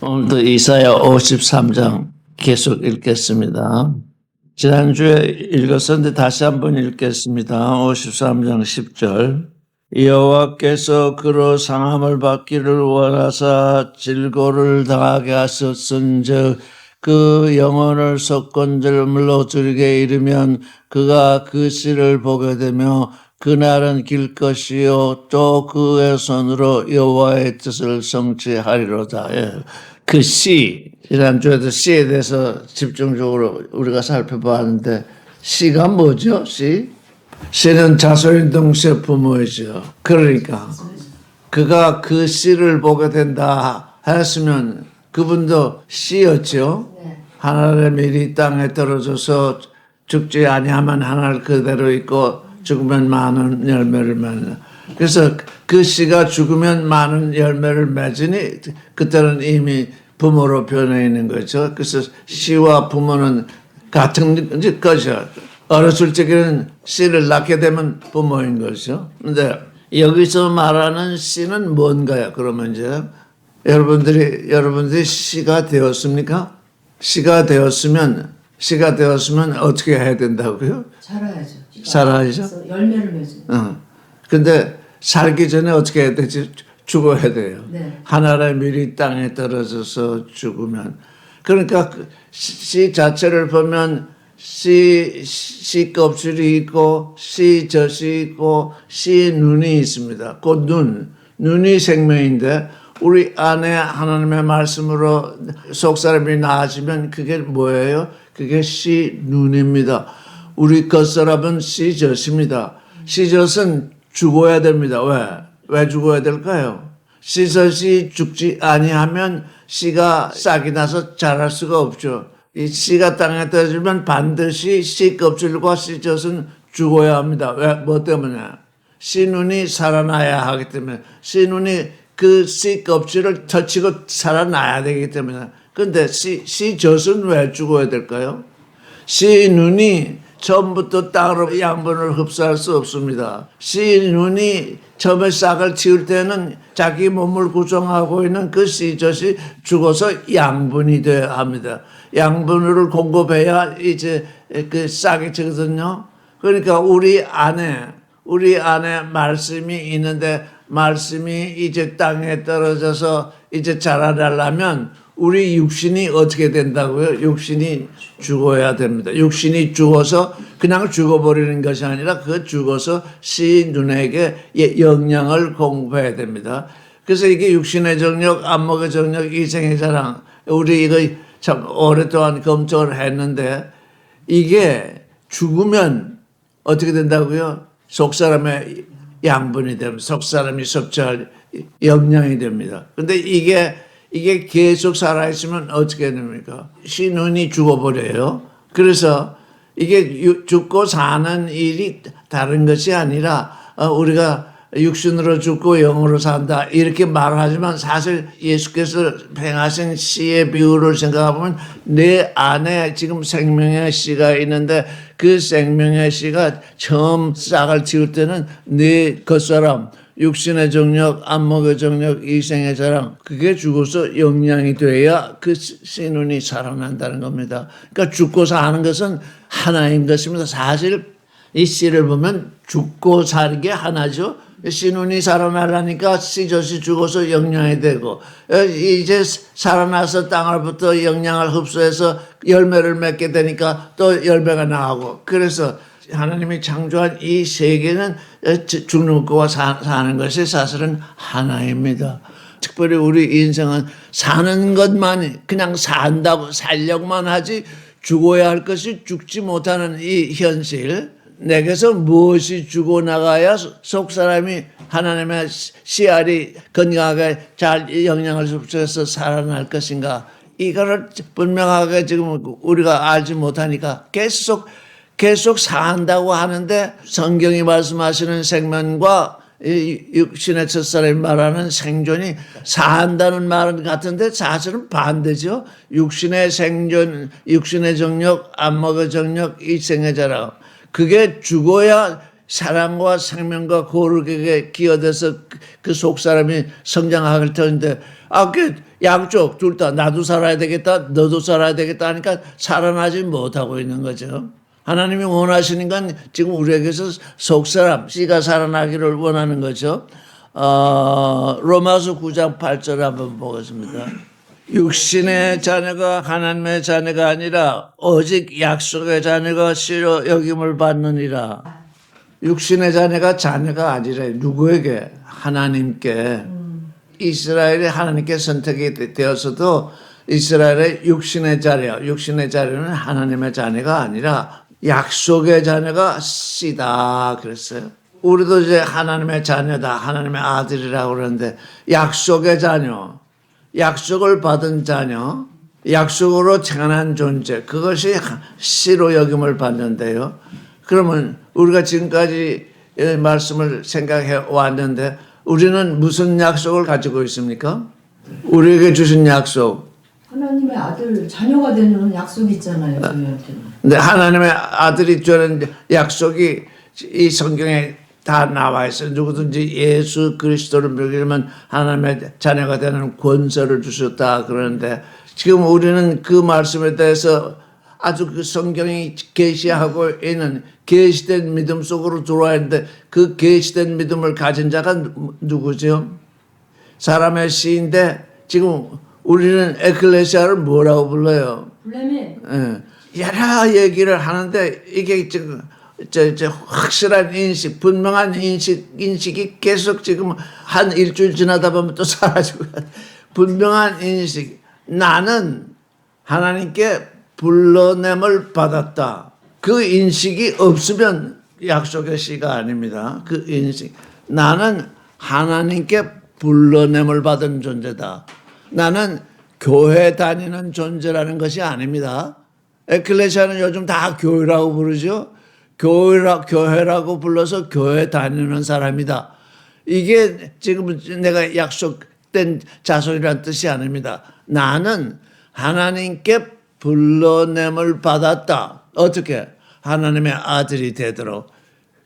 오늘도 이사야 53장 계속 읽겠습니다. 지난주에 읽었었는데 다시 한번 읽겠습니다. 53장 10절. 여호와께서 그로 상함을 받기를 원하사 질고를 당하게 하셨은즉 그 영혼을 석권들물로 들게 이르면 그가 그 씨를 보게 되며 그날은 길 것이요 또 그의 손으로 여호와의 뜻을 성취하리로다. 그 씨, 지난주에도 씨에 대해서 집중적으로 우리가 살펴봤는데 씨가 뭐죠? 씨? 씨는 자손인 동시에 부모이죠. 그러니까 그가 그 씨를 보게 된다 했으면 그분도 씨였죠. 하나님의 일이 땅에 떨어져서 죽지 아니하면 하늘 그대로 있고 죽으면 많은 열매를 맺는. 그래서 그 씨가 죽으면 많은 열매를 맺으니 그때는 이미 부모로 변해 있는 거죠. 그래서 씨와 부모는 같은 것이죠. 어렸을 적에는 씨를 낳게 되면 부모인 거죠. 근데 여기서 말하는 씨는 뭔가요? 그러면 이제 여러분들이 씨가 되었습니까? 씨가 되었으면 어떻게 해야 된다고요? 자라야죠. 살아야죠. 열매를 맺어요. 근데 살기 전에 어떻게 해야 되지? 죽어야 돼요. 네. 하나의 밀이 땅에 떨어져서 죽으면. 그러니까 씨 자체를 보면 씨 껍질이 있고 씨 젖이 있고 씨 눈이 있습니다. 그 눈이 생명인데 우리 안에 하나님의 말씀으로 속사람이 나아지면 그게 뭐예요? 그게 씨 눈입니다. 우리 겉사람은 씨 젖입니다. 씨 젖은 죽어야 됩니다. 왜 죽어야 될까요? 씨 젖이 죽지 아니하면 씨가 싹이 나서 자랄 수가 없죠. 이 씨가 땅에 떨어지면 반드시 씨 껍질과 씨 젖은 죽어야 합니다. 왜? 뭐 때문에? 씨 눈이 살아나야 하기 때문에. 씨 눈이 그 씨 껍질을 터치고 살아나야 되기 때문에. 근데 씨 젖은 왜 죽어야 될까요? 씨 눈이 처음부터 땅으로 양분을 흡수할 수 없습니다. 씨 눈이 처음에 싹을 틔울 때는 자기 몸을 구성하고 있는 그 씨젖이 죽어서 양분이 되어야 합니다. 양분을 공급해야 이제 그 싹이 찌거든요. 그러니까 우리 안에 말씀이 있는데 말씀이 이제 땅에 떨어져서 이제 자라나려면 우리 육신이 어떻게 된다고요? 육신이 죽어야 됩니다. 육신이 죽어서 그냥 죽어버리는 것이 아니라 그 죽어서 씨 눈에게 영양을 공급해야 됩니다. 그래서 이게 육신의 정력, 안목의 정력, 이생의 자랑. 우리 이거 참 오랫동안 검토를 했는데 이게 죽으면 어떻게 된다고요? 속사람의 양분이 됩니다. 속사람이 섭취할 영양이 됩니다. 근데 이게 계속 살아있으면 어떻게 됩니까? 씨 눈이 죽어버려요. 그래서 이게 죽고 사는 일이 다른 것이 아니라 우리가 육신으로 죽고 영으로 산다 이렇게 말하지만 사실 예수께서 행하신 씨의 비유를 생각해보면 내 안에 지금 생명의 씨가 있는데 그 생명의 씨가 처음 싹을 틔울 때는 내 겉사람 육신의 정력, 안목의 정력, 이생의 자랑 그게 죽어서 영양이 돼야 그 씨눈이 살아난다는 겁니다. 그러니까 죽고 사는 것은 하나인 것입니다. 사실 이 씨를 보면 죽고 사는 게 하나죠. 씨눈이 살아나려니까 씨젖이 죽어서 영양이 되고 이제 살아나서 땅으로부터 영양을 흡수해서 열매를 맺게 되니까 또 열매가 나오고 그래서 하나님이 창조한 이 세계는 죽는 것과 사는 것이 사실은 하나입니다. 특별히 우리 인생은 사는 것만 그냥 산다고 살려고만 하지 죽어야 할 것이 죽지 못하는 이 현실 내게서 무엇이 죽어나가야 속사람이 하나님의 씨알이 건강하게 잘 영양을 흡수해서 살아날 것인가 이거를 분명하게 지금 우리가 알지 못하니까 계속 산다고 하는데 성경이 말씀하시는 생명과 육신의 첫사람이 말하는 생존이 산다는 말 같은데 사실은 반대죠. 육신의 생존, 육신의 정력, 안목의 정력, 이생의 자랑 그게 죽어야 사랑과 생명과 거룩에게 기여돼서 그 속사람이 성장할 텐데 그 양쪽 둘 다 나도 살아야 되겠다, 너도 살아야 되겠다 하니까 살아나지 못하고 있는 거죠. 하나님이 원하시는 건 지금 우리에게서 속사람, 씨가 살아나기를 원하는 거죠. 로마서 9장 8절 한번 보겠습니다. 육신의 자녀가 하나님의 자녀가 아니라 오직 약속의 자녀가 씨로 여김을 받느니라. 육신의 자녀가 아니라 누구에게? 하나님께. 이스라엘이 하나님께 선택이 되어서도 이스라엘의 육신의 자녀는 하나님의 자녀가 아니라 약속의 자녀가 씨다 그랬어요. 우리도 이제 하나님의 자녀다, 하나님의 아들이라고 그러는데 약속의 자녀, 약속을 받은 자녀, 약속으로 태어난 존재, 그것이 씨로 여김을 받는데요. 그러면 우리가 지금까지 말씀을 생각해 왔는데 우리는 무슨 약속을 가지고 있습니까? 우리에게 주신 약속. 하나님의 아들 자녀가 되는 약속이 있잖아요. 저희한테는. 근데 하나님의 아들이 되는 약속이 이 성경에 다 나와 있어요. 누구든지 예수 그리스도를 믿으면 하나님의 자녀가 되는 권세를 주셨다 그러는데 지금 우리는 그 말씀에 대해서 아주 그 성경이 계시하고 있는 계시된 믿음 속으로 들어와 있는데 그 계시된 믿음을 가진 자가 누구죠? 사람의 씨인데 지금 우리는 에클레시아를 뭐라고 불러요? 블레셋. 여러 얘기를 하는데 이게 지금 확실한 인식, 분명한 인식이 계속 지금 한 일주일 지나다 보면 또 사라지고 분명한 인식. 나는 하나님께 불러냄을 받았다. 그 인식이 없으면 약속의 씨가 아닙니다. 그 인식. 나는 하나님께 불러냄을 받은 존재다. 나는 교회 다니는 존재라는 것이 아닙니다. 에클레시아는 요즘 다 교회라고 부르죠. 교회라고 불러서 교회 다니는 사람이다. 이게 지금 내가 약속된 자손이라는 뜻이 아닙니다. 나는 하나님께 불러냄을 받았다. 어떻게? 하나님의 아들이 되도록.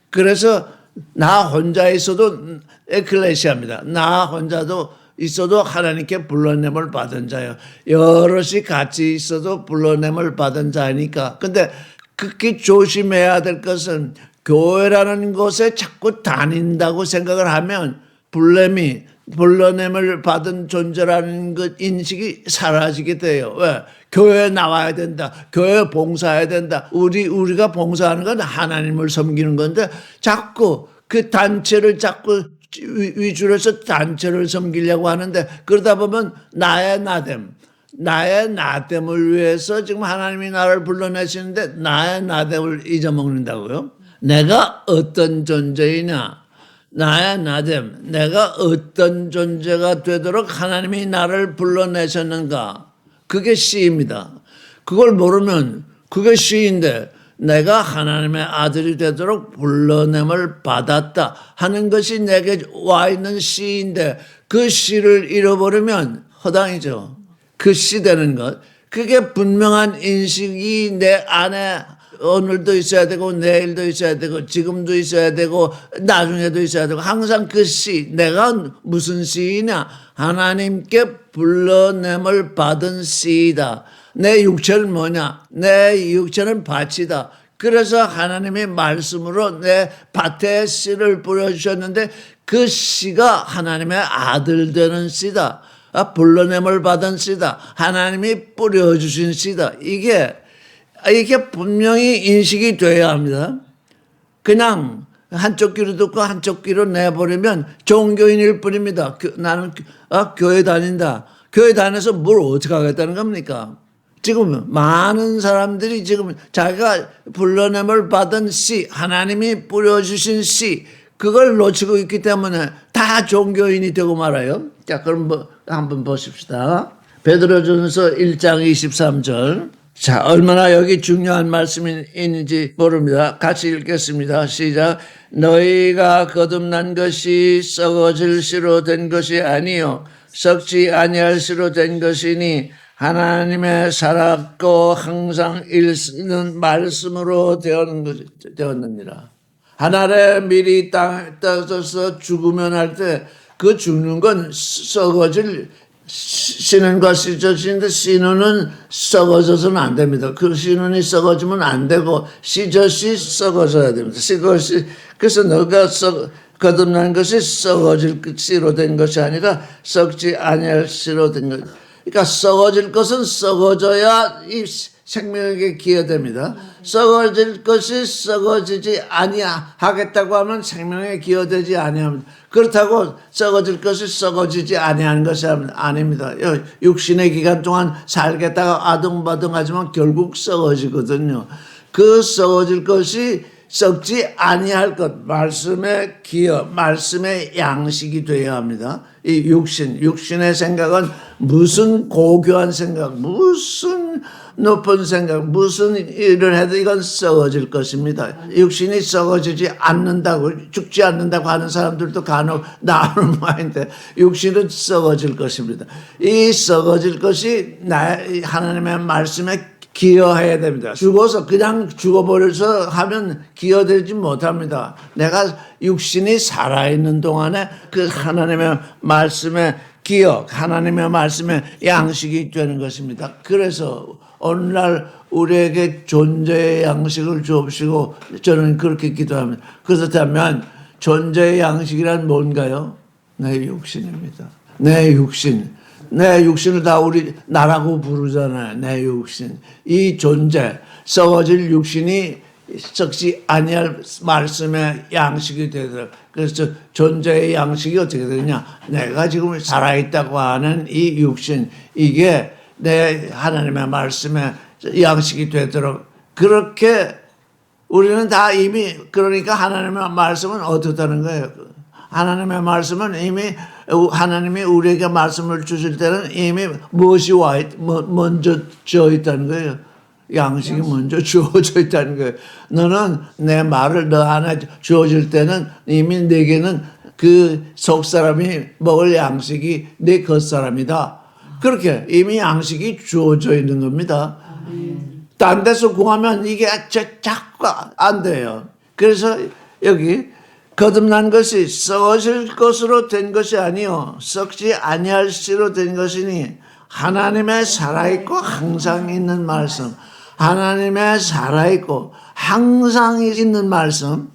그래서 나 혼자 있어도 에클레시아입니다. 나 혼자도 있어도 하나님께 불러냄을 받은 자예요. 여럿이 같이 있어도 불러냄을 받은 자니까. 근데 극히 조심해야 될 것은 교회라는 곳에 자꾸 다닌다고 생각을 하면 불러냄을 받은 존재라는 것 인식이 사라지게 돼요. 왜? 교회에 나와야 된다. 교회에 봉사해야 된다. 우리가 봉사하는 건 하나님을 섬기는 건데 자꾸 그 단체를 자꾸 위주로 해서 단체를 섬기려고 하는데 그러다 보면 나의 나됨을 위해서 지금 하나님이 나를 불러내시는데 나의 나됨을 잊어먹는다고요? 내가 어떤 존재이냐? 나의 나됨, 내가 어떤 존재가 되도록 하나님이 나를 불러내셨는가? 그게 씨입니다. 그걸 모르면 그게 씨인데 내가 하나님의 아들이 되도록 불러냄을 받았다 하는 것이 내게 와 있는 씨인데 그 씨를 잃어버리면 허당이죠. 그 씨 되는 것. 그게 분명한 인식이 내 안에 오늘도 있어야 되고 내일도 있어야 되고 지금도 있어야 되고 나중에도 있어야 되고 항상 그 씨. 내가 무슨 씨이냐? 하나님께 불러냄을 받은 씨이다. 내 육체는 뭐냐? 내 육체는 밭이다. 그래서 하나님의 말씀으로 내 밭에 씨를 뿌려주셨는데 그 씨가 하나님의 아들 되는 씨다. 불러냄을 받은 씨다. 하나님이 뿌려주신 씨다. 이게 분명히 인식이 돼야 합니다. 그냥 한쪽 귀로 듣고 한쪽 귀로 내버리면 종교인일 뿐입니다. 나는 교회 다닌다. 교회 다녀서 뭘 어떻게 하겠다는 겁니까? 지금 많은 사람들이 지금 자기가 불러냄을 받은 씨, 하나님이 뿌려주신 씨, 그걸 놓치고 있기 때문에 다 종교인이 되고 말아요. 자, 그럼 한번 보십시다. 베드로전서 1장 23절. 자, 얼마나 여기 중요한 말씀인지 모릅니다. 같이 읽겠습니다. 시작. 너희가 거듭난 것이 썩어질 씨로 된 것이 아니요 썩지 아니할 씨로 된 것이니 하나님의 살았고 항상 일쓰는 말씀으로 되었느니라. 하늘에 미리 땅에 떠서 죽으면 할 때 그 죽는 건 썩어질 신은과 씨젖인데 씨눈은 썩어져서는 안 됩니다. 그 씨눈이 썩어지면 안 되고 씨젖이 썩어져야 됩니다. 씨것이 그래서 너가 거듭난 것이 썩어질 씨로 된 것이 아니라 썩지 아니할 씨로 된 것. 그러니까 썩어질 것은 썩어져야 이 생명에게 기여됩니다. 썩어질 것이 썩어지지 아니하겠다고 하면 생명에 기여되지 아니합니다. 그렇다고 썩어질 것이 썩어지지 아니하는 것이 아닙니다. 육신의 기간 동안 살겠다가 아둥바둥하지만 결국 썩어지거든요. 그 썩어질 것이 썩지 아니할 것, 말씀의 기여, 말씀의 양식이 되어야 합니다. 이 육신의 생각은 무슨 고교한 생각, 무슨 높은 생각, 무슨 일을 해도 이건 썩어질 것입니다. 육신이 썩어지지 않는다고, 죽지 않는다고 하는 사람들도 간혹 나오는 모양인데 육신은 썩어질 것입니다. 이 썩어질 것이 하나님의 말씀에 기여해야 됩니다. 죽어서 그냥 죽어버려서 하면 기여되지 못합니다. 내가 육신이 살아있는 동안에 그 하나님의 말씀에 기여, 하나님의 말씀에 양식이 되는 것입니다. 그래서 오늘날 우리에게 존재의 양식을 주옵시고 저는 그렇게 기도합니다. 그렇다면 존재의 양식이란 뭔가요? 내 육신입니다. 내 육신. 내 육신을 다 우리 나라고 부르잖아요. 내 육신. 이 존재, 썩어질 육신이 썩지 아니할 말씀의 양식이 되더라고요. 그래서 존재의 양식이 어떻게 되느냐. 내가 지금 살아있다고 하는 이 육신, 이게 내 하나님의 말씀의 양식이 되도록 그렇게 우리는 다 이미 그러니까 하나님의 말씀은 어떻다는 거예요. 하나님의 말씀은 이미 하나님이 우리에게 말씀을 주실 때는 이미 무엇이 먼저 주어 있다는 거예요. 양식이 먼저 주어져 있다는 거예요. 너는 내 말을 너 안에 주어질 때는 이미 내게는 그 속사람이 먹을 양식이 내 겉사람이다. 그렇게 이미 양식이 주어져 있는 겁니다. 딴 데서 구하면 이게 자꾸 안 돼요. 그래서 여기 거듭난 것이 썩어질 것으로 된 것이 아니요 썩지 아니할 씨로 된 것이니 하나님의 살아있고 항상 있는 말씀, 하나님의 살아있고 항상 있는 말씀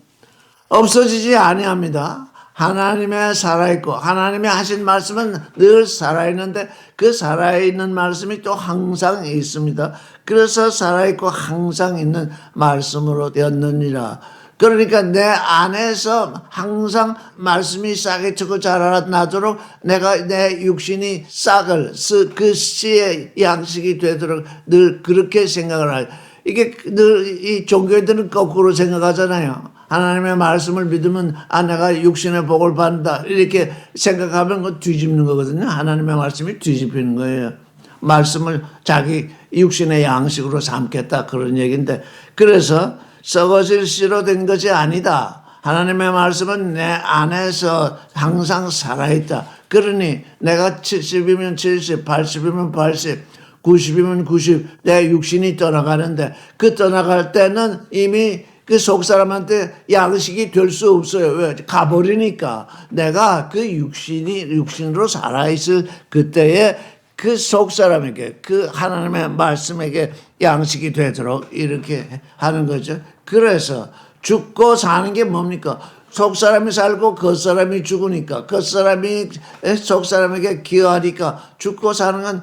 없어지지 아니합니다. 하나님의 살아있고 하나님이 하신 말씀은 늘 살아있는데 그 살아있는 말씀이 또 항상 있습니다. 그래서 살아있고 항상 있는 말씀으로 되었느니라. 그러니까 내 안에서 항상 말씀이 싹이 트고 자라나도록 내가 내 육신이 싹을 그 씨의 양식이 되도록 늘 그렇게 생각을 해요. 이게 늘 이 종교인들은 거꾸로 생각하잖아요. 하나님의 말씀을 믿으면 내가 육신의 복을 받는다 이렇게 생각하면 그거 뒤집는 거거든요. 하나님의 말씀이 뒤집히는 거예요. 말씀을 자기 육신의 양식으로 삼겠다 그런 얘기인데 그래서 썩어질 씨로 된 것이 아니다. 하나님의 말씀은 내 안에서 항상 살아있다. 그러니 내가 70이면 70, 80이면 80, 90이면 90, 내 육신이 떠나가는데 그 떠나갈 때는 이미 그 속사람한테 양식이 될 수 없어요. 왜? 가버리니까. 내가 그 육신으로 살아있을 그때에 그 속사람에게, 그 하나님의 말씀에게 양식이 되도록 이렇게 하는 거죠. 그래서 죽고 사는 게 뭡니까? 속사람이 살고 겉사람이 죽으니까, 겉사람이 속사람에게 기여하니까 죽고 사는 건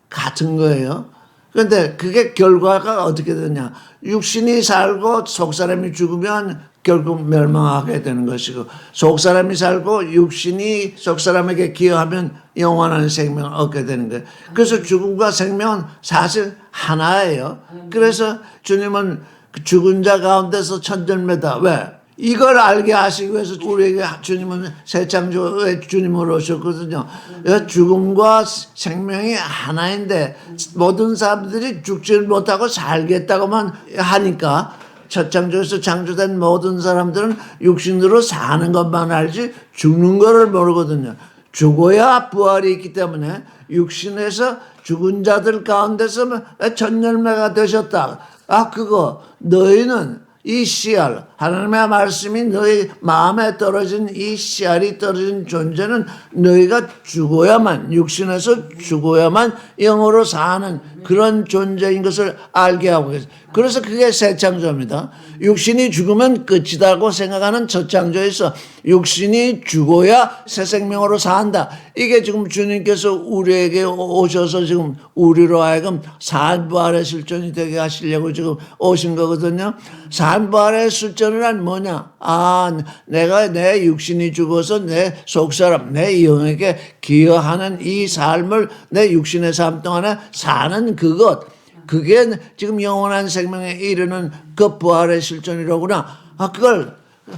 같은 거예요. 그런데 그게 결과가 어떻게 되냐. 육신이 살고 속사람이 죽으면 결국 멸망하게 되는 것이고 속사람이 살고 육신이 속사람에게 기여하면 영원한 생명을 얻게 되는 거예요. 그래서 죽음과 생명은 사실 하나예요. 그래서 주님은 죽은 자 가운데서 천절매다. 왜? 이걸 알게 하시기 위해서 우리에게 주님은 새 창조의 주님으로 오셨거든요. 죽음과 생명이 하나인데 모든 사람들이 죽지 못하고 살겠다고만 하니까 첫 창조에서 창조된 모든 사람들은 육신으로 사는 것만 알지 죽는 거를 모르거든요. 죽어야 부활이 있기 때문에 육신에서 죽은 자들 가운데서 천열매가 되셨다. 그거 너희는 이 씨알, 하나님의 말씀이 너희 마음에 떨어진 이 씨알이 떨어진 존재는 너희가 죽어야만, 육신에서 죽어야만 영으로 사는 그런 존재인 것을 알게 하고 계세요. 그래서 그게 새 창조입니다. 육신이 죽으면 끝이다고 생각하는 첫 창조에서 육신이 죽어야 새 생명으로 산다. 이게 지금 주님께서 우리에게 오셔서 지금 우리로 하여금 산부활의 실존이 되게 하시려고 지금 오신 거거든요. 산부활의 실존이란 뭐냐? 내가 내 육신이 죽어서 내 속사람, 내 영에게 기여하는 이 삶을 내 육신의 삶 동안에 사는 그것. 그게 지금 영원한 생명에 이르는 그 부활의 실존이로구나. 그걸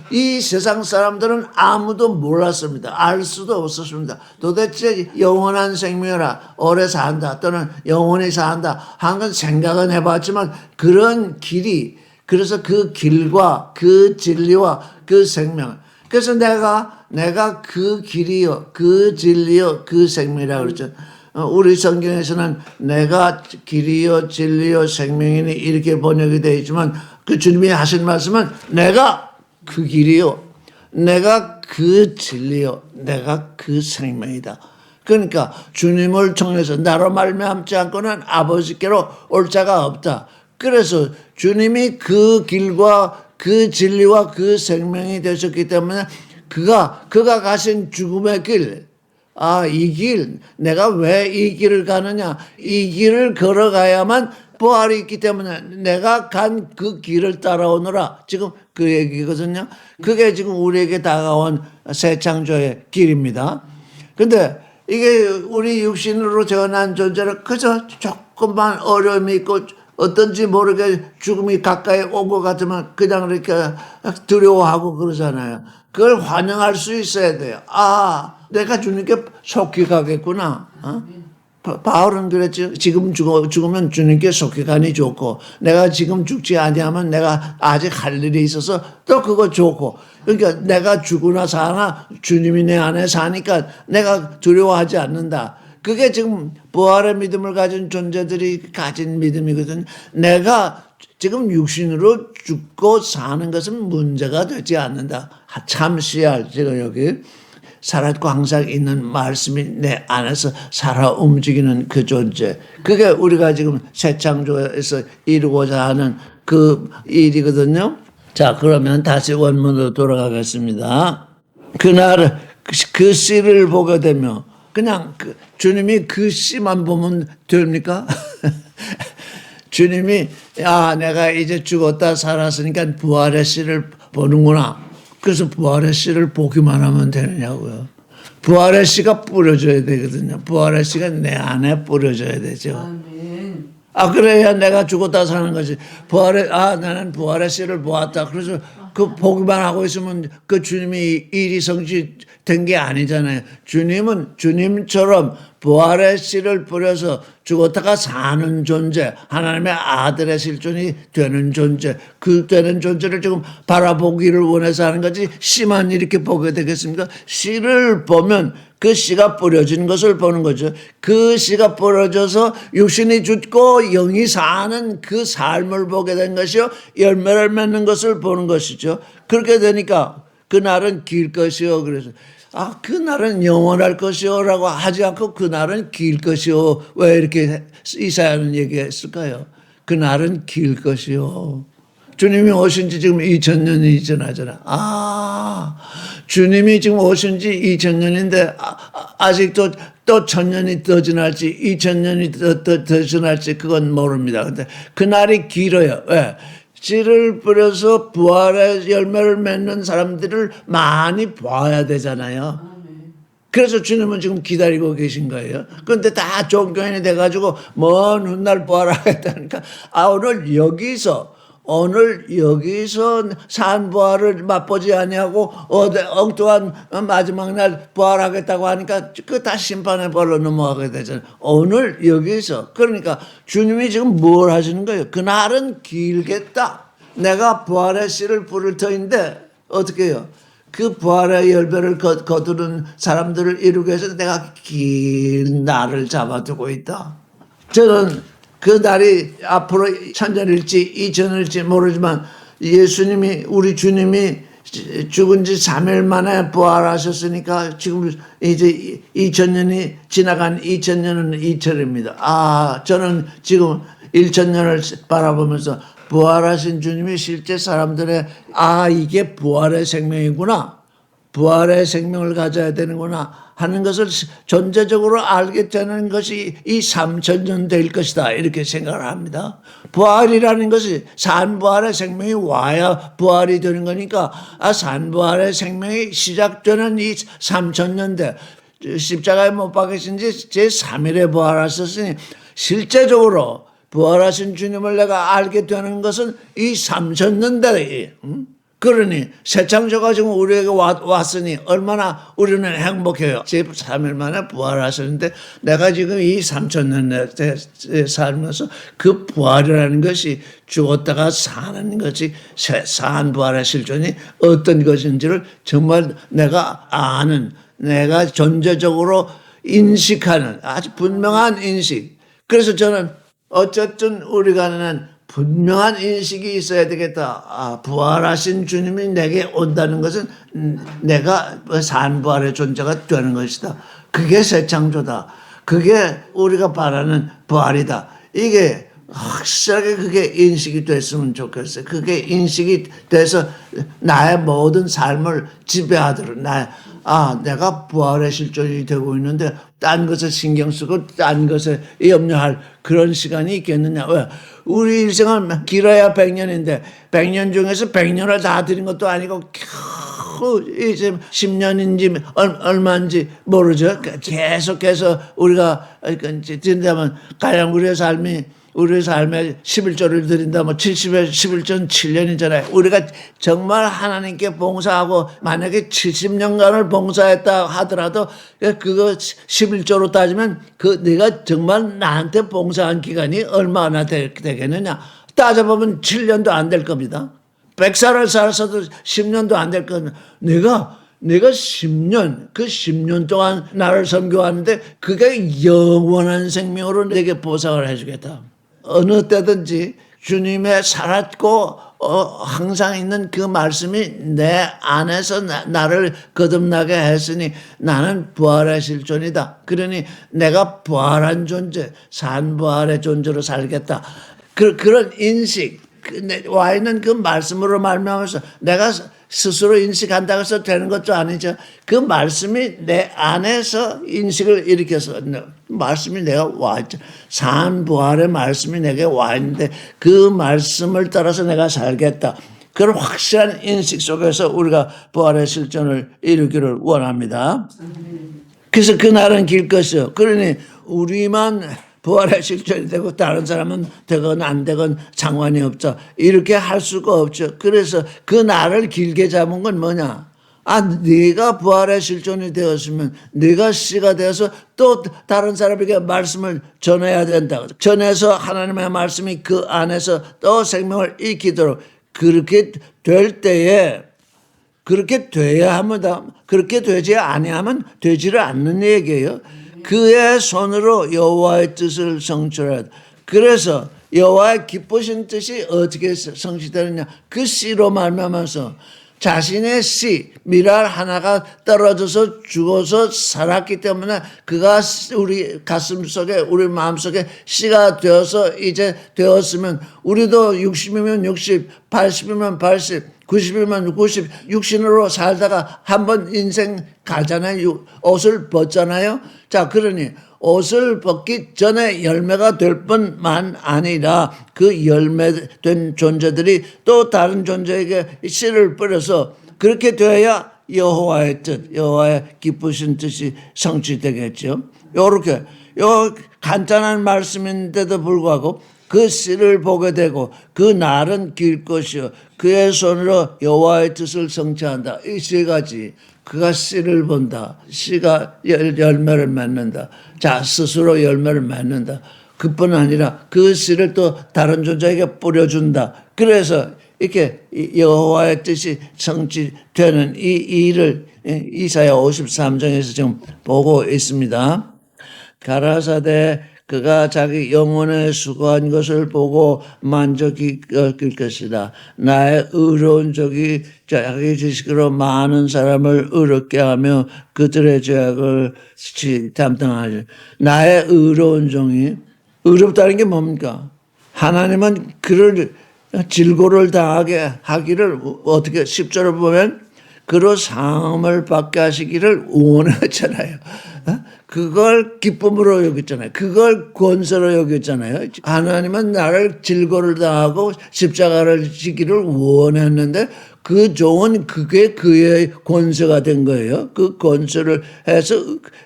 이 세상 사람들은 아무도 몰랐습니다. 알 수도 없었습니다. 도대체 영원한 생명이라 오래 산다 또는 영원히 산다 한 건 생각은 해봤지만 그런 길이, 그래서 그 길과 그 진리와 그 생명, 그래서 내가 그 길이요 그 진리요 그 생명이라고 그랬죠. 우리 성경에서는 내가 길이요 진리요 생명이니 이렇게 번역이 되어 있지만 그 주님이 하신 말씀은 내가 그 길이요 내가 그 진리요 내가 그 생명이다. 그러니까 주님을 통해서 나로 말미암지 않고는 아버지께로 올 자가 없다. 그래서 주님이 그 길과 그 진리와 그 생명이 되셨기 때문에 그가 가신 죽음의 길, 이 길, 내가 왜 이 길을 가느냐? 이 길을 걸어가야만 부활이 있기 때문에 내가 간 그 길을 따라오느라. 지금 그 얘기거든요. 그게 지금 우리에게 다가온 새 창조의 길입니다. 근데 이게 우리 육신으로 태어난 존재는 그저 조금만 어려움이 있고 어떤지 모르게 죽음이 가까이 온 것 같으면 그냥 이렇게 두려워하고 그러잖아요. 그걸 환영할 수 있어야 돼요. 내가 주님께 속히 가겠구나. 바울은 그랬죠. 지금 죽으면 주님께 속히 가니 좋고, 내가 지금 죽지 아니하면 내가 아직 할 일이 있어서 또 그거 좋고. 그러니까 내가 죽으나 사나 주님이 내 안에 사니까 내가 두려워하지 않는다. 그게 지금 부활의 믿음을 가진 존재들이 가진 믿음이거든. 내가 지금 육신으로 죽고 사는 것은 문제가 되지 않는다. 참 씨알, 지금 여기 살았고 항상 있는 말씀이 내 안에서 살아 움직이는 그 존재. 그게 우리가 지금 새 창조에서 이루고자 하는 그 일이거든요. 자, 그러면 다시 원문으로 돌아가겠습니다. 그날 그 씨를 보게 되면 그냥 주님이 그 씨만 보면 됩니까? 주님이 내가 이제 죽었다 살았으니까 부활의 씨를 보는구나. 그래서 부활의 씨를 보기만 하면 되느냐고요. 부활의 씨가 뿌려져야 되거든요. 부활의 씨가 내 안에 뿌려져야 되죠. 아멘. 그래야 내가 죽었다 사는 거지. 나는 부활의 씨를 보았다. 그래서 그 보기만 하고 있으면 그 주님이 일이 성취된 게 아니잖아요. 주님은 주님처럼 부활의 씨를 뿌려서 죽었다가 사는 존재, 하나님의 아들의 실존이 되는 존재, 그 되는 존재를 지금 바라보기를 원해서 하는 거지 씨만 이렇게 보게 되겠습니까? 씨를 보면 그 씨가 뿌려진 것을 보는 거죠. 그 씨가 뿌려져서 육신이 죽고 영이 사는 그 삶을 보게 된 것이요. 열매를 맺는 것을 보는 것이죠. 그렇게 되니까 그날은 길 것이요. 그래서 그날은 영원할 것이요 라고 하지 않고 그날은 길 것이요. 왜 이렇게 이사야는 얘기했을까요? 그날은 길 것이요. 주님이 오신 지 지금 2000년이 지나잖아. 주님이 지금 오신 지 2000년인데 아직도 또 1000년이 더 지날지 2000년이 더 지날지 그건 모릅니다. 근데 그날이 길어요. 왜? 씨를 뿌려서 부활의 열매를 맺는 사람들을 많이 봐야 되잖아요. 그래서 주님은 지금 기다리고 계신 거예요. 그런데 다 종교인이 돼가지고 먼 훗날 부활하겠다니까 오늘 여기서 산 부활을 맛보지 아니하고 엉뚱한 마지막 날 부활하겠다고 하니까 그 다 심판의 벌로 넘어가게 되잖아요. 오늘 여기서. 그러니까 주님이 지금 뭘 하시는 거예요? 그날은 길겠다. 내가 부활의 씨를 뿌릴 터인데 어떻게 해요? 그 부활의 열매를 거두는 사람들을 이루기 위해서 내가 긴 날을 잡아두고 있다. 저는 그 날이 앞으로 1000년일지 2000년일지 모르지만 예수님이 우리 주님이 죽은 지 3일 만에 부활하셨으니까 지금 이제 2000년이 지나간 2000년은 이틀입니다. 저는 지금 1000년을 바라보면서 부활하신 주님이 실제 사람들의 이게 부활의 생명이구나. 부활의 생명을 가져야 되는구나 하는 것을 전제적으로 알게 되는 것이 이 3000년 될 것이다 이렇게 생각을 합니다. 부활이라는 것이 산부활의 생명이 와야 부활이 되는 거니까 산부활의 생명이 시작되는 이 3000년대 십자가에 못 박히신 지 제3일에 부활하셨으니 실제적으로 부활하신 주님을 내가 알게 되는 것은 이 3000년대에 그러니 새 창조가 지금 우리에게 왔으니 얼마나 우리는 행복해요. 제3일 만에 부활하셨는데 내가 지금 이 3000년 살면서 그 부활이라는 것이 죽었다가 사는 것이 산 부활의 실존이 어떤 것인지를 정말 내가 아는, 내가 전제적으로 인식하는 아주 분명한 인식. 그래서 저는 어쨌든 우리가는 분명한 인식이 있어야 되겠다. 부활하신 주님이 내게 온다는 것은 내가 산부활의 존재가 되는 것이다. 그게 새 창조다. 그게 우리가 바라는 부활이다. 이게 확실하게 그게 인식이 됐으면 좋겠어요. 그게 인식이 돼서 나의 모든 삶을 지배하도록 내가 부활의 실존이 되고 있는데 딴 것에 신경 쓰고 딴 것에 염려할 그런 시간이 있겠느냐. 왜? 우리 일생은 길어야 100년인데 100년 중에서 100년을 다 드린 것도 아니고 겨우 이제 10년인지 얼마인지 모르죠. 계속해서 우리가 드린다면 가령 우리의 삶에 11조를 드린다면 70에 11조는 7년이잖아요. 우리가 정말 하나님께 봉사하고 만약에 70년간을 봉사했다 하더라도 그거 11조로 따지면 네가 정말 나한테 봉사한 기간이 얼마나 되겠느냐. 따져보면 7년도 안 될 겁니다. 100살을 살았어도 10년도 안 될 겁니다. 내가 10년, 그 10년 동안 나를 섬겨왔는데 그게 영원한 생명으로 내게 보상을 해주겠다. 어느 때든지 주님의 살았고 항상 있는 그 말씀이 내 안에서 나를 거듭나게 했으니 나는 부활의 실존이다. 그러니 내가 부활한 존재, 산부활의 존재로 살겠다. 그런 인식, 와 있는 그 말씀으로 말미암아서 내가 스스로 인식한다고 해서 되는 것도 아니죠. 그 말씀이 내 안에서 인식을 일으켜서 말씀이 내가 와 있죠. 산부활의 말씀이 내게 와 있는데 그 말씀을 따라서 내가 살겠다. 그런 확실한 인식 속에서 우리가 부활의 실존을 이루기를 원합니다. 그래서 그날은 길 것이요. 그러니 우리만 부활의 실존이 되고 다른 사람은 되건 안 되건 상관이 없죠. 이렇게 할 수가 없죠. 그래서 그 날을 길게 잡은 건 뭐냐? 네가 부활의 실존이 되었으면 네가 씨가 되어서 또 다른 사람에게 말씀을 전해야 된다. 전해서 하나님의 말씀이 그 안에서 또 생명을 익히도록 그렇게 될 때에 그렇게 돼야 합니다. 그렇게 되지 아니하면 되지를 않는 얘기예요. 그의 손으로 여호와의 뜻을 성취하라. 그래서 여호와의 기쁘신 뜻이 어떻게 성취되느냐? 그 씨로 말미암아서 자신의 씨 미랄 하나가 떨어져서 죽어서 살았기 때문에 그가 우리 가슴 속에 우리 마음 속에 씨가 되어서 이제 되었으면 우리도 60이면 60, 80이면 80, 90이면 90, 육신으로 살다가 한번 인생 가잖아요. 옷을 벗잖아요. 자, 그러니 옷을 벗기 전에 열매가 될 뿐만 아니라 그 열매된 존재들이 또 다른 존재에게 씨를 뿌려서 그렇게 되어야 여호와의 뜻, 여호와의 기쁘신 뜻이 성취되겠죠. 요렇게 요 간단한 말씀인데도 불구하고 그 씨를 보게 되고 그 날은 길 것이요 그의 손으로 여호와의 뜻을 성취한다. 이 세 가지. 그가 씨를 본다. 씨가 열매를 맺는다. 자, 스스로 열매를 맺는다. 그뿐 아니라 그 씨를 또 다른 존재에게 뿌려준다. 그래서 이렇게 여호와의 뜻이 성취되는 이 일을 이사야 53장에서 지금 보고 있습니다. 가라사대 그가 자기 영혼에 수고한 것을 보고 만족이 길 것이다. 나의 의로운 종이 자기 지식으로 많은 사람을 의롭게 하며 그들의 죄악을 담당하지. 나의 의로운 종이, 의롭다는 게 뭡니까? 하나님은 그를 질고를 당하게 하기를 어떻게 10절을 보면 그로 상함을 받게 하시기를 원하잖아요. 그걸 기쁨으로 여겼잖아요. 그걸 권세로 여겼잖아요. 하나님은 나를 질고를 당하고 십자가를 지기를 원했는데 그 종은 그게 그의 권세가 된 거예요. 그 권세를 해서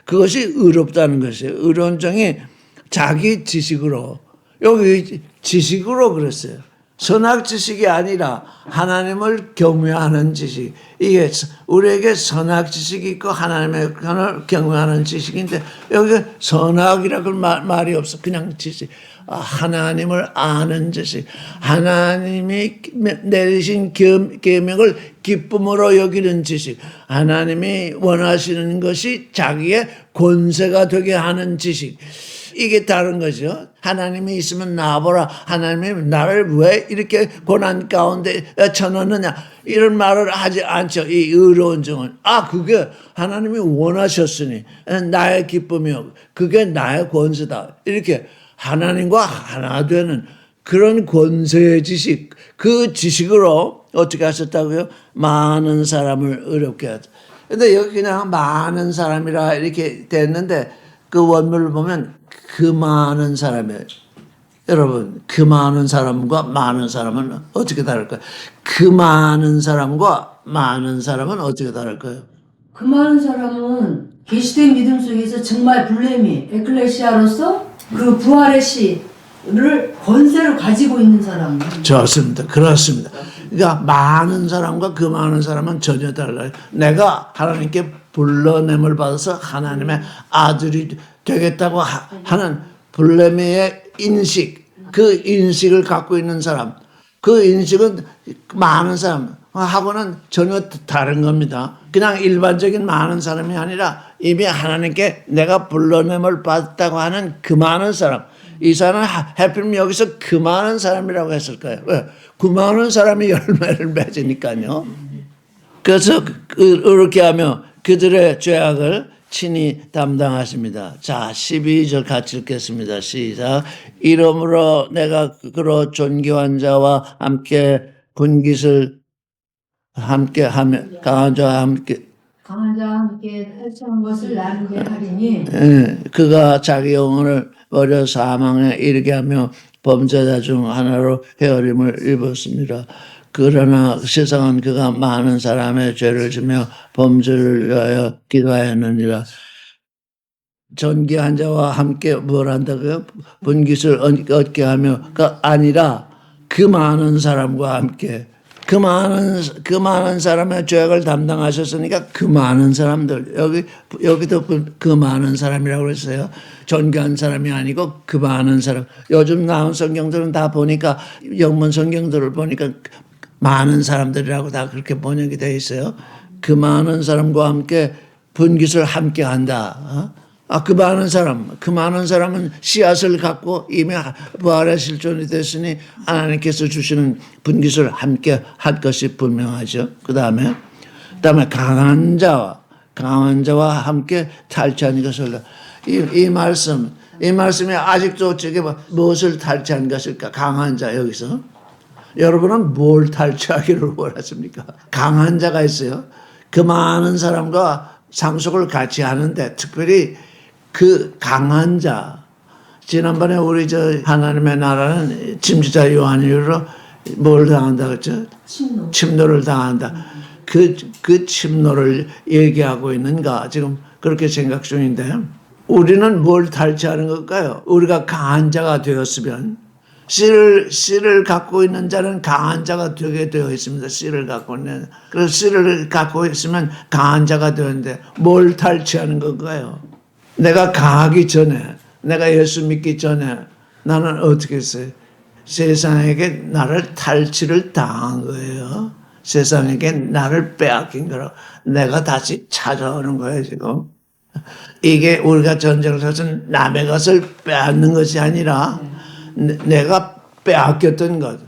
그것이 의롭다는 것이에요. 의로운 종이 자기 지식으로, 여기 지식으로 그랬어요. 선악 지식이 아니라 하나님을 경외하는 지식. 이게 우리에게 선악 지식이 있고 하나님을 경외하는 지식인데 여기 선악이라고 말이 없어. 그냥 지식. 하나님을 아는 지식. 하나님이 내리신 계명을 기쁨으로 여기는 지식. 하나님이 원하시는 것이 자기의 권세가 되게 하는 지식. 이게 다른 거죠. 하나님이 있으면 나보라. 하나님이 나를 왜 이렇게 고난 가운데 쳐넣느냐. 이런 말을 하지 않죠. 이 의로운 종은. 그게 하나님이 원하셨으니 나의 기쁨이요. 그게 나의 권세다. 이렇게 하나님과 하나 되는 그런 권세의 지식. 그 지식으로 어떻게 하셨다고요? 많은 사람을 의롭게 하죠. 근데 여기 그냥 많은 사람이라 이렇게 됐는데 그 원문을 보면 그 많은 사람이에요. 여러분, 그 많은 사람과 많은 사람은 어떻게 다를까요? 그 많은 사람과 많은 사람은 어떻게 다를까요? 그 많은 사람은 계시된 믿음 속에서 정말 불레미 에클레시아로서 그 부활의 씨를 권세로 가지고 있는 사람. 좋습니다. 그렇습니다. 그러니까 많은 사람과 그 많은 사람은 전혀 달라요. 내가 하나님께 불러냄을 받아서 하나님의 아들이 되겠다고 하는 불레미의 인식, 그 인식을 갖고 있는 사람, 그 인식은 많은 사람하고는 전혀 다른 겁니다. 그냥 일반적인 많은 사람이 아니라 이미 하나님께 내가 불러냄을 받았다고 하는 그 많은 사람. 이 사람은 하필이면 여기서 그 많은 사람이라고 했을까요? 왜? 그 많은 사람이 열매를 맺으니까요. 그래서 그렇게 하며 그들의 죄악을 친히 담당하십니다. 자, 12절 같이 읽겠습니다. 시작. 이러므로 내가 그로 존귀한 자와 함께 분깃을 함께 하며 강한 자와 함께 탈취한 것을 나누게 하리니 그가 자기 영혼을 버려 사망에 이르게 하며 범죄자 중 하나로 헤어림을 입었습니다. 그러나 세상은 그가 많은 사람의 죄를 지며 범죄를 위하여 기도하였느니라. 존귀한 자와 함께 뭘 한다고요? 분깃을 얻게 하며가 아니라 그 많은 사람과 함께 그 많은 사람의 죄악을 담당하셨으니까 그 많은 사람들 여기도 그 많은 사람이라고 그랬어요. 존귀한 사람이 아니고 그 많은 사람. 요즘 나온 성경들은 다 보니까 영문 성경들을 보니까 많은 사람들이라고 다 그렇게 번역이 되어 있어요. 그 많은 사람과 함께 분깃을 함께 한다. 그 많은 사람은 씨앗을 갖고 이미 부활의 실존이 됐으니 하나님께서 주시는 분깃을 함께 할 것이 분명하죠. 그 다음에 강한 자와 함께 탈취한 것을 이 말씀이 아직도 저게 무엇을 탈취한 것일까? 강한 자 여기서 여러분은 뭘 탈취하기를 원하십니까? 강한 자가 있어요. 그 많은 사람과 상속을 같이 하는데 특별히 그 강한 자, 지난번에 우리 하나님의 나라는 침지자 요한이로 뭘 당한다 그랬죠? 침노를 당한다. 그 침노를 얘기하고 있는가 지금 그렇게 생각 중인데 우리는 뭘 탈취하는 걸까요? 우리가 강한 자가 되었으면 씨를 갖고 있는 자는 강한 자가 되게 되어 있습니다. 씨를 갖고 있는. 그래서 씨를 갖고 있으면 강한 자가 되는데 뭘 탈취하는 건가요? 내가 강하기 전에, 내가 예수 믿기 전에 나는 어떻게 했어요? 세상에게 나를 탈취를 당한 거예요. 세상에게 나를 빼앗긴 거라고. 내가 다시 찾아오는 거예요, 지금. 이게 우리가 전쟁을 해서 남의 것을 빼앗는 것이 아니라 내가 빼앗겼던 것,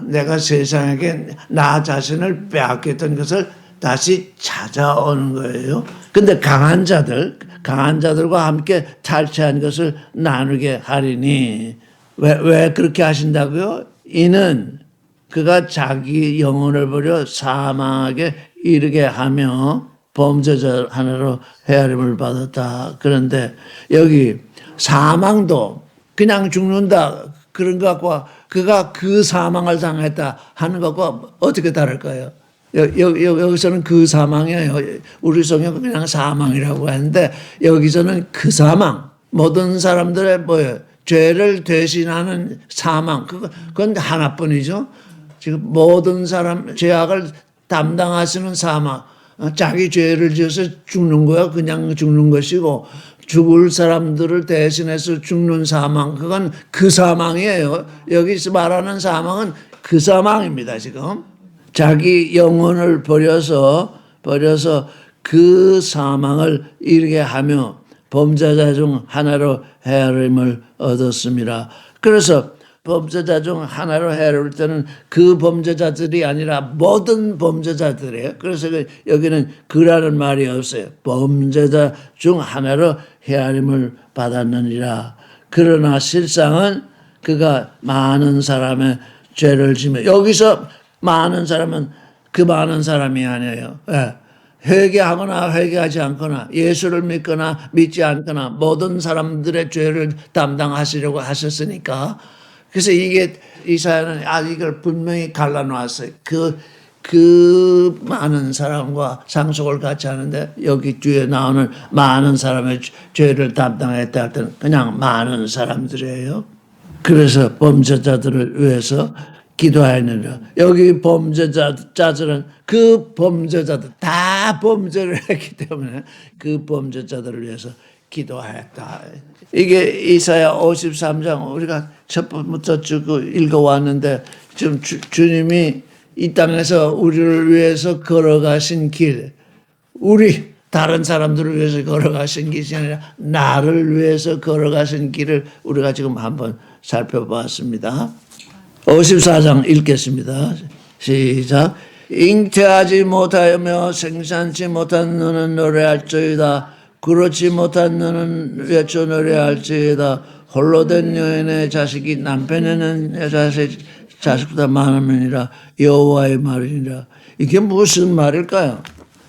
내가 세상에게 나 자신을 빼앗겼던 것을 다시 찾아오는 거예요. 근데 강한 자들과 함께 탈취한 것을 나누게 하리니. 왜 그렇게 하신다고요? 이는 그가 자기 영혼을 버려 사망하게 이르게 하며 범죄자 하나로 헤아림을 받았다. 그런데 여기 사망도 그냥 죽는다 그런 것과 그가 그 사망을 당했다 하는 것과 어떻게 다를까요? 여기서는 그 사망이에요. 우리 성경은 그냥 사망이라고 하는데 여기서는 그 사망, 모든 사람들의 뭐예요? 죄를 대신하는 사망, 그건 하나뿐이죠. 지금 모든 사람 죄악을 담당하시는 사망, 자기 죄를 지어서 죽는 거야. 그냥 죽는 것이고 죽을 사람들을 대신해서 죽는 사망, 그건 그 사망이에요. 여기서 말하는 사망은 그 사망입니다. 지금 자기 영혼을 버려서 그 사망을 이르게 하며 범죄자 중 하나로 헤아림을 얻었습니다. 그래서 범죄자 중 하나로 헤아릴 때는 그 범죄자들이 아니라 모든 범죄자들이에요. 그래서 여기는 그라는 말이 없어요. 범죄자 중 하나로 헤아림을 받았느니라. 그러나 실상은 그가 많은 사람의 죄를 지며, 여기서 많은 사람은 그 많은 사람이 아니에요. 예. 회개하거나 회개하지 않거나 예수를 믿거나 믿지 않거나 모든 사람들의 죄를 담당하시려고 하셨으니까. 그래서 이사야는 이걸 분명히 갈라놓았어요. 그 많은 사람과 상속을 같이 하는데 여기 뒤에 나오는 많은 사람의 죄를 담당했다 할 때는 그냥 많은 사람들이에요. 그래서 범죄자들을 위해서 기도하였느니라. 여기 범죄자들은 그 범죄자들 다 범죄를 했기 때문에 그 범죄자들을 위해서 기도하였다. 이게 이사야 53장 우리가 첫 번부터 쭉 읽어왔는데 지금 주님이 이 땅에서 우리를 위해서 걸어가신 길, 우리 다른 사람들을 위해서 걸어가신 길이 아니라 나를 위해서 걸어가신 길을 우리가 지금 한번 살펴봤습니다. 54장 읽겠습니다. 시작. 잉태하지 못하며 생산치 못한 너는 노래할지어다. 그렇지 못한 너는 외쳐 노래할지어다. 홀로 된 여인의 자식이 남편의 자식보다 많으니라. 여호와의 말이니라. 이게 무슨 말일까요?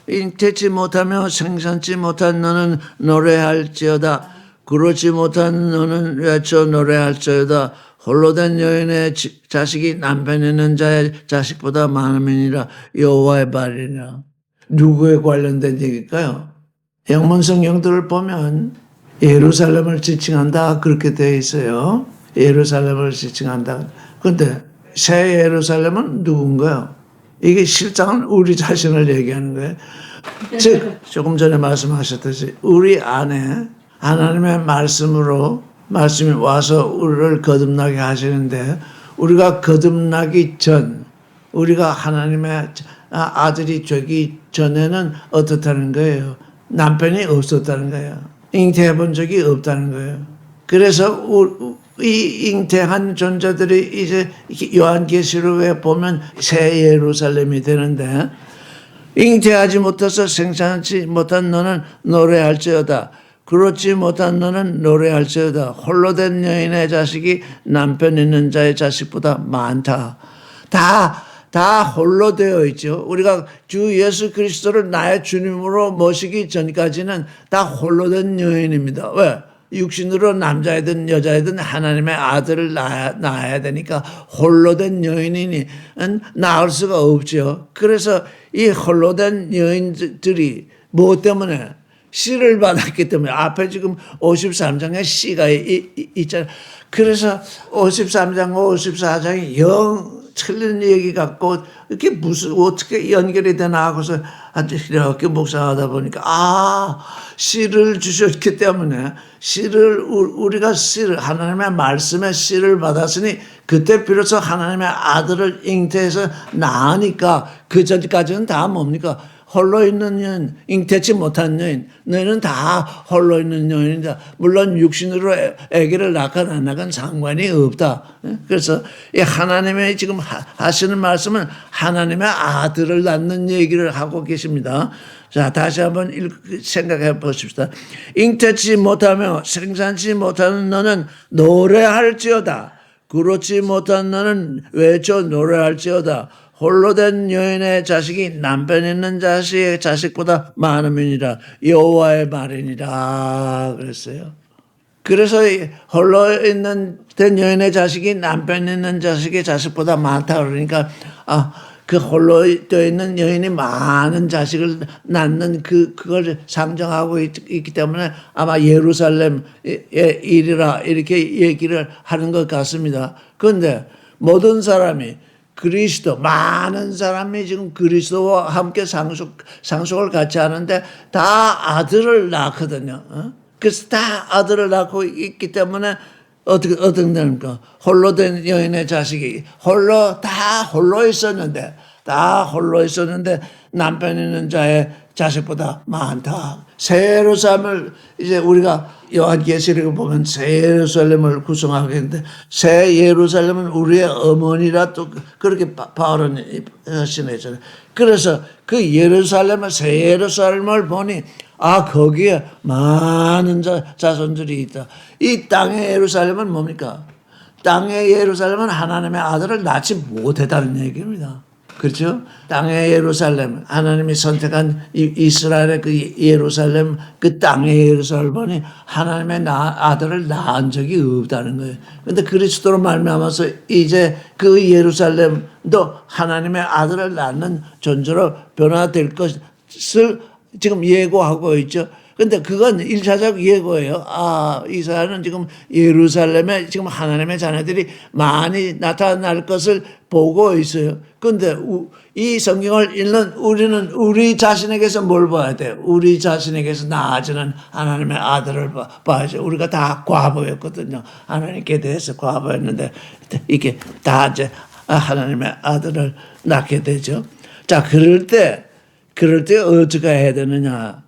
잉태치 못하며 생산치 못한 너는 노래할지어다. 그렇지 못한 너는 외쳐 노래할지어다. 홀로 된 여인의 자식이 남편 있는 자의 자식보다 많음이니라. 여호와의 말이니라. 누구에 관련된 얘기일까요? 영문 성경들을 보면 예루살렘을 지칭한다 그렇게 되어 있어요. 예루살렘을 지칭한다. 그런데 새 예루살렘은 누군가요? 이게 실상은 우리 자신을 얘기하는 거예요. 즉 조금 전에 말씀하셨듯이 우리 안에 하나님의 말씀이 와서 우리를 거듭나게 하시는데 우리가 거듭나기 전, 우리가 하나님의 아들이 되기 전에는 어떻다는 거예요? 남편이 없었다는 거예요. 잉태해 본 적이 없다는 거예요. 그래서 이 잉태한 존재들이 이제 요한계시록에 보면 새 예루살렘이 되는데 잉태하지 못해서 생산하지 못한 너는 노래할지어다. 그렇지 못한 너는 노래할지어다. 홀로 된 여인의 자식이 남편 있는 자의 자식보다 많다. 다 홀로 되어 있죠. 우리가 주 예수 그리스도를 나의 주님으로 모시기 전까지는 다 홀로 된 여인입니다. 왜? 육신으로 남자이든 여자이든 하나님의 아들을 낳아야 되니까 홀로 된 여인이니 낳을 수가 없죠. 그래서 이 홀로 된 여인들이 무엇 때문에? 씨를 받았기 때문에 앞에 지금 53장에 씨가 있잖아요. 그래서 53장, 54장이 영 틀린 얘기 같고 이게 무슨 어떻게 연결이 되나 하고서 이렇게 묵상하다 보니까 씨를 주셨기 때문에 우리가 하나님의 말씀의 씨를 받았으니 그때 비로소 하나님의 아들을 잉태해서 낳으니까 그 전까지는 다 뭡니까? 홀로 있는 여인, 잉태치 못한 여인, 너희는 다 홀로 있는 여인이다. 물론 육신으로 아기를 낳건 안 낳건 상관이 없다. 그래서 이 하나님의 지금 하시는 말씀은 하나님의 아들을 낳는 얘기를 하고 계십니다. 자, 다시 한번 생각해 보십시다. 잉태치 못하며 생산치 못하는 너는 노래할지어다. 그렇지 못한 너는 외쳐 노래할지어다. 홀로 된 여인의 자식이 남편 있는 자식의 자식보다 많음이니라. 여호와의 말이니라 그랬어요. 그래서 홀로 있는 된 여인의 자식이 남편 있는 자식의 자식보다 많다 그러니까 그 홀로 되어 있는 여인이 많은 자식을 낳는 그걸 상정하고 있기 때문에 아마 예루살렘의 일이라 이렇게 얘기를 하는 것 같습니다. 그런데 모든 사람이 많은 사람이 지금 그리스도와 함께 상속을 같이 하는데 다 아들을 낳거든요. 그래서 다 아들을 낳고 있기 때문에 어떻게 됩니까? 홀로 된 여인의 자식이 홀로 있었는데 남편 있는 자의 자식보다 많다. 새 예루살렘을 이제 우리가 요한계시록을 보면 새 예루살렘을 구성하게 했는데 새 예루살렘은 우리의 어머니라 또 그렇게 바울은 하시네요. 그래서 그 새 예루살렘을 보니 거기에 많은 자손들이 있다. 이 땅의 예루살렘은 뭡니까? 땅의 예루살렘은 하나님의 아들을 낳지 못했다는 얘기입니다. 그렇죠? 땅의 예루살렘, 하나님이 선택한 이스라엘의 그 예루살렘, 그 땅의 예루살렘이 하나님의 아들을 낳은 적이 없다는 거예요. 그런데 그리스도로 말미암아서 이제 그 예루살렘도 하나님의 아들을 낳는 존재로 변화될 것을 지금 예고하고 있죠. 근데 그건 1차적 예고예요. 이스라엘은 지금 예루살렘에 지금 하나님의 자녀들이 많이 나타날 것을 보고 있어요. 근데 이 성경을 읽는 우리는 우리 자신에게서 뭘 봐야 돼요? 우리 자신에게서 나아지는 하나님의 아들을 봐야죠. 우리가 다 과부였거든요. 하나님께 대해서 과부였는데 이게 다 이제 하나님의 아들을 낳게 되죠. 자, 그럴 때 어떻게 해야 되느냐?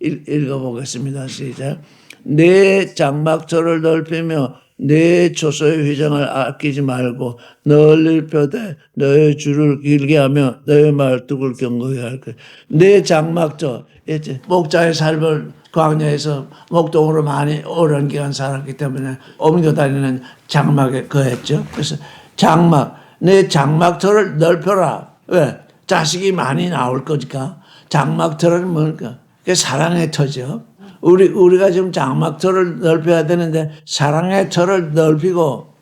읽어보겠습니다. 시작. 내 장막터를 넓히며 내 초소의 휘장을 아끼지 말고 널리 펴되 너의 줄을 길게 하며 너의 말뚝을 견고히 할 거야. 내 장막터, 목자의 삶을 광야에서 목동으로 많이 오랜 기간 살았기 때문에 옮겨 다니는 장막에 거했죠. 그래서 내 장막터를 넓혀라. 왜? 자식이 많이 나올 거니까. 장막터는 뭘까? 그게 사랑의 터죠. 우리가 지금 장막터를 넓혀야 되는데 사랑의 터를 넓히고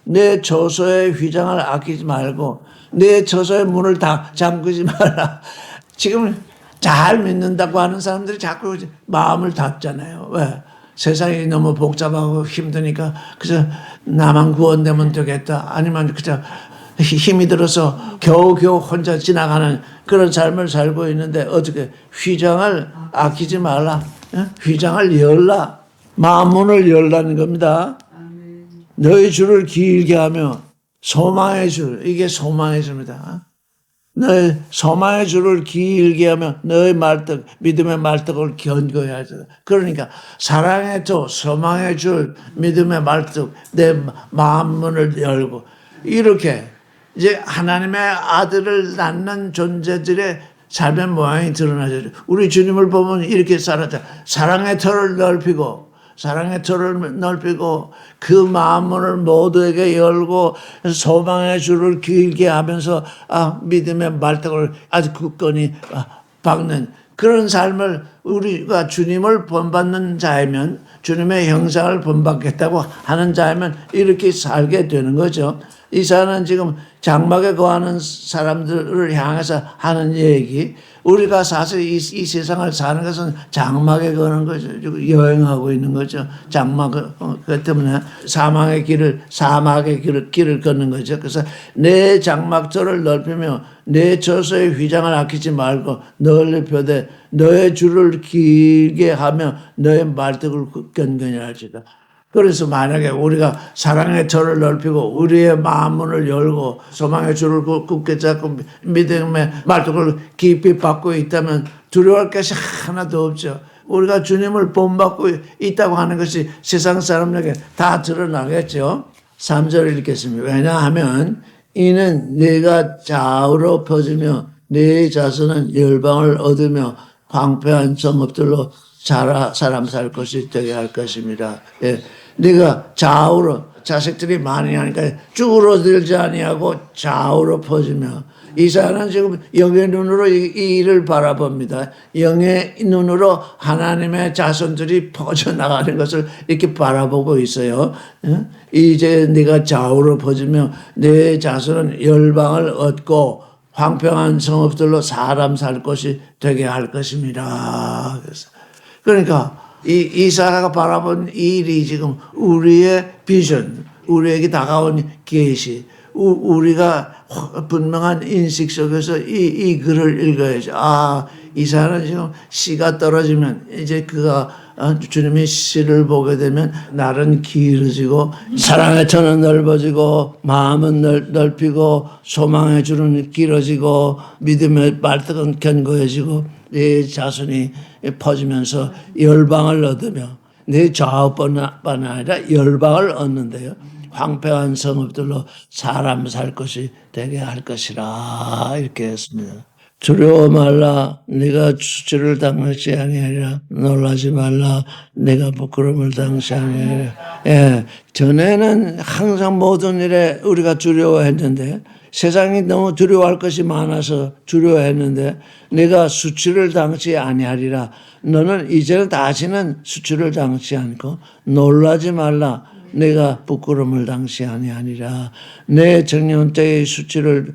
내 처소의 휘장을 아끼지 말고 내 처소의 문을 다 잠그지 마라. 지금 잘 믿는다고 하는 사람들이 자꾸 마음을 닫잖아요. 왜? 세상이 너무 복잡하고 힘드니까 그저 나만 구원되면 되겠다. 아니면 그저 힘이 들어서 겨우겨우 혼자 지나가는 그런 삶을 살고 있는데 어떻게 휘장을 아끼지 말라. 휘장을 열라. 마음문을 열라는 겁니다. 너희 줄을 길게 하며 소망의 줄, 이게 소망의 줄입니다. 너희 소망의 줄을 길게 하며 너희 말뚝, 믿음의 말뚝을 견고히 하자. 그러니까 사랑의 줄, 소망의 줄, 믿음의 말뚝, 내 마음문을 열고 이렇게 이제 하나님의 아들을 낳는 존재들의 삶의 모양이 드러나죠. 우리 주님을 보면 이렇게 살았다. 사랑의 터를 넓히고 그 마음문을 모두에게 열고 소망의 줄을 길게 하면서 믿음의 말뚝을 아주 굳건히 박는 그런 삶을 우리가 주님을 본받는 자이면 주님의 형상을 본받겠다고 하는 자이면 이렇게 살게 되는 거죠. 이사야는 지금 장막에 거하는 사람들을 향해서 하는 얘기. 우리가 사실 이 세상을 사는 것은 장막에 거는 거죠. 여행하고 있는 거죠. 장막 그 때문에 사막의 길을 걷는 거죠. 그래서 내 장막터를 넓히며 내 처소의 휘장을 아끼지 말고 널리 펴되 너의 줄을 길게 하며 너의 말뚝을 견고히 할지다. 그래서 만약에 우리가 사랑의 터를 넓히고 우리의 마음문을 열고 소망의 줄을 굳게 잡고 믿음의 말뚝을 깊이 받고 있다면 두려워할 것이 하나도 없죠. 우리가 주님을 본받고 있다고 하는 것이 세상 사람에게 다 드러나겠죠. 3절 읽겠습니다. 왜냐하면 이는 네가 좌우로 퍼지며 네 자손은 열방을 얻으며 황폐한 성읍들로 사람 살 것이 되게 할 것입니다. 예. 네가 좌우로 자식들이 많이 하니까 쭈그러들지 아니하고 좌우로 퍼지며 이사야는 지금 영의 눈으로 이 일을 바라봅니다. 영의 눈으로 하나님의 자손들이 퍼져나가는 것을 이렇게 바라보고 있어요. 이제 네가 좌우로 퍼지며 네 자손은 열방을 얻고 황폐한 성읍들로 사람 살 것이 되게 할 것입니다. 그러니까 이사야가 바라본 이 일이 지금 우리의 비전, 우리에게 다가온 계시, 우리가 분명한 인식 속에서 이 글을 읽어야죠. 아, 이사야는 지금 씨가 떨어지면 이제 그가 주님의 씨를 보게 되면 날은 길어지고 사랑의 터는 넓어지고 마음은 넓히고 소망의 줄은 길어지고 믿음의 말뚝은 견고해지고 내 자손이 퍼지면서 열방을 얻으며 내 좌우뿐만 아니라 열방을 얻는데요. 황폐한 성읍들로 사람 살 것이 되게 할 것이라 이렇게 했습니다. 두려워 말라 네가 수치를 당하지 아니하리라. 놀라지 말라 네가 부끄러움을 당하지 아니하리라. 예, 전에는 항상 모든 일에 우리가 두려워했는데 세상이 너무 두려워할 것이 많아서 두려워했는데 네가 수치를 당하지 아니하리라. 너는 이제는 다시는 수치를 당하지 않고 놀라지 말라. 내가 부끄러움을 당시 아니하니라. 내 청년 때의 수치를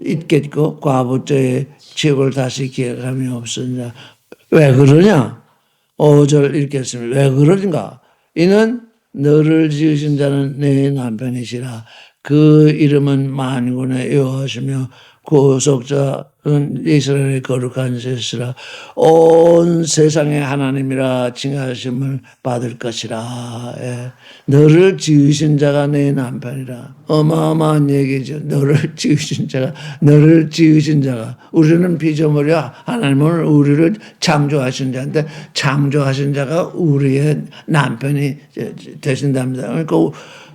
잊겠고 과부 때의 지옥을 다시 기억함이 없으니라. 왜 그러냐? 5절 읽겠습니다. 왜 그러는가? 이는 너를 지으신 자는 내 남편이시라. 그 이름은 만군의 여호와시며 구속자는 이스라엘의 거룩한 제시라. 온 세상의 하나님이라 칭하심을 받을 것이라. 예. 너를 지으신 자가 내 남편이라. 어마어마한 얘기죠. 너를 지으신 자가. 우리는 피조물이야. 하나님은 우리를 창조하신 자인데 창조하신 자가 우리의 남편이 되신답니다. 그러니까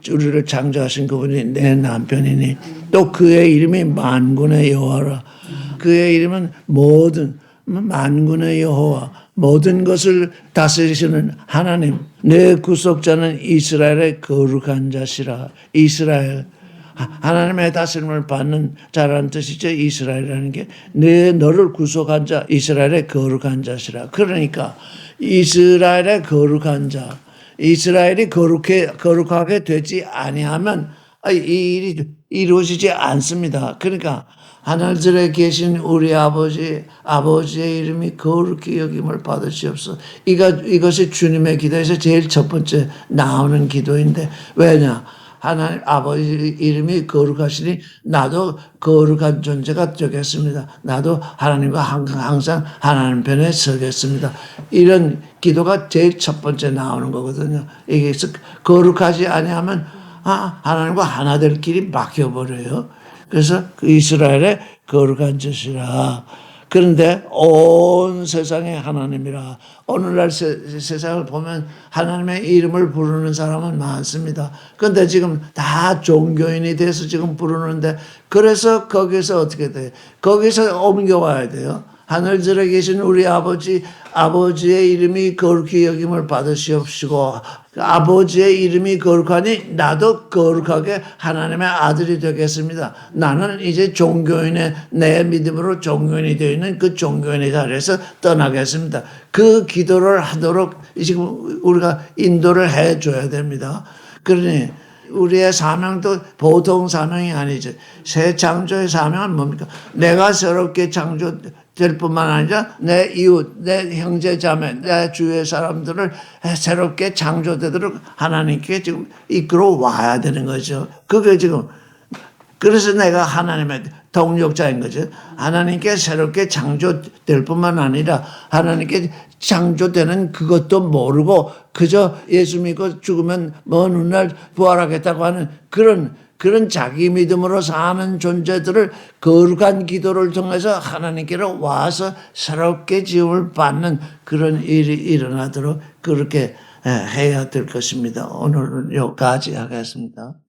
우리를 창조하신 그분이 내 남편이니 또 그의 이름이 만군의 여호와라. 그의 이름은 만군의 여호와, 모든 것을 다스리시는 하나님. 내 구속자는 이스라엘의 거룩한 자시라. 이스라엘, 하나님의 다스림을 받는 자라는 뜻이죠. 이스라엘이라는 게 너를 구속한 자, 이스라엘의 거룩한 자시라. 그러니까 이스라엘의 거룩한 자, 이스라엘이 거룩하게 되지 아니하면 이 일이 이루어지지 않습니다. 그러니까 하늘들에 계신 우리 아버지의 이름이 거룩히 여김을 받으시옵소서. 이것이 주님의 기도에서 제일 첫 번째 나오는 기도인데 왜냐? 하나님 아버지 이름이 거룩하시니 나도 거룩한 존재가 되겠습니다. 나도 하나님과 항상 하나님 편에 서겠습니다. 이런 기도가 제일 첫 번째 나오는 거거든요. 이게 거룩하지 아니하면 하나님과 하나 될 길이 막혀버려요. 그래서 그 이스라엘의 거룩한 자시라. 그런데 온 세상의 하나님이라. 오늘날 세상을 보면 하나님의 이름을 부르는 사람은 많습니다. 그런데 지금 다 종교인이 돼서 지금 부르는데 그래서 거기서 어떻게 돼요? 거기서 옮겨와야 돼요. 하늘들에 계신 우리 아버지의 이름이 거룩히 여김을 받으시옵시고 아버지의 이름이 거룩하니 나도 거룩하게 하나님의 아들이 되겠습니다. 나는 이제 내 믿음으로 종교인이 되어 있는 그 종교인의 자리에서 떠나겠습니다. 그 기도를 하도록 지금 우리가 인도를 해줘야 됩니다. 그러니 우리의 사명도 보통 사명이 아니죠. 새 창조의 사명은 뭡니까? 내가 새롭게 창조될 뿐만 아니라 내 이웃, 내 형제 자매, 내 주위의 사람들을 새롭게 창조되도록 하나님께 지금 이끌어 와야 되는 거죠. 그게 지금 그래서 내가 하나님의 동력자인 거죠. 하나님께 새롭게 창조될 뿐만 아니라 하나님께 창조되는 그것도 모르고 그저 예수 믿고 죽으면 먼 훗날 부활하겠다고 하는 그런 자기 믿음으로 사는 존재들을 거룩한 기도를 통해서 하나님께로 와서 새롭게 지음을 받는 그런 일이 일어나도록 그렇게 해야 될 것입니다. 오늘은 여기까지 하겠습니다.